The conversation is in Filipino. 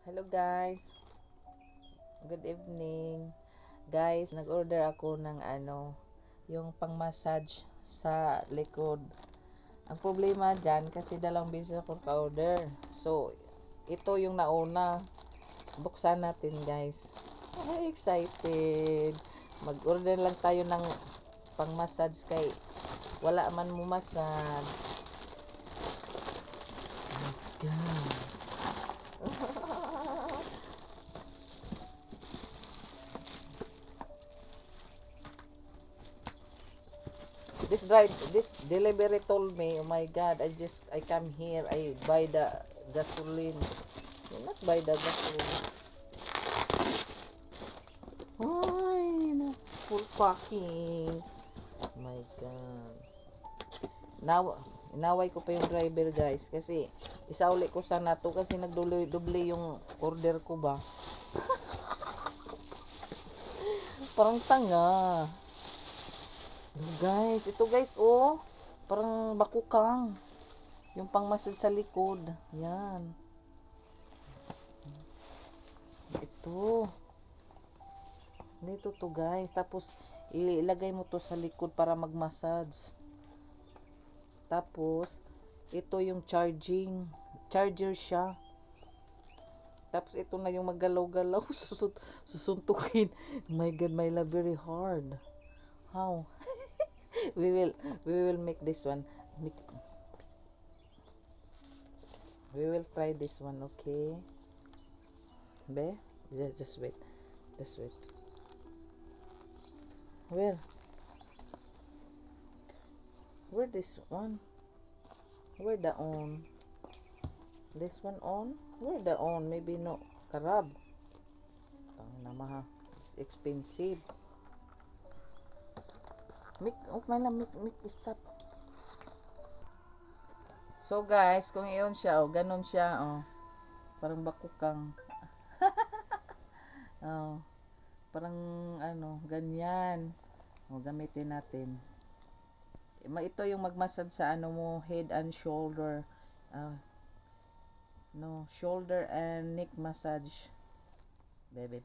Hello guys, good evening. Guys, nag-order ako ng yung pang-massage sa likod. Ang problema dyan, kasi dalawang beses ako ka-order. So, ito yung nauna. Buksan natin guys. Ay, excited. Mag-order lang tayo ng pang-massage kay wala man mo massage. Oh my God. This delivery told me, oh my God, I come here, I buy the gasoline. You not buy the gasoline. Ay, na full packing. Oh my God. Inaway ko pa yung driver guys kasi isauli ko sana to kasi nagduble yung order ko ba. Parang tanga. Guys, ito guys, oh. Parang bakukang. Yung pang-massage sa likod. Yan. Ito. Dito to guys. Tapos, ilagay mo to sa likod para mag-massage. Tapos, ito yung charger siya. Tapos, ito na yung maggalaw-galaw. Susuntukin. My God, my love, very hard. How? we will make this one. We will try this one, okay? Be? Just wait. Just wait. Where this one? Where the on? This one on? Where the on? Maybe no. Karab. Tang na maha. It's expensive. Make stop. So guys, kung iyon siya, oh, ganun siya, oh. Parang bakukang. Oh. Parang ganyan. Oh, gamitin natin. Ito yung magmasad sa mo, head and shoulder. No, shoulder and neck massage. Bebe,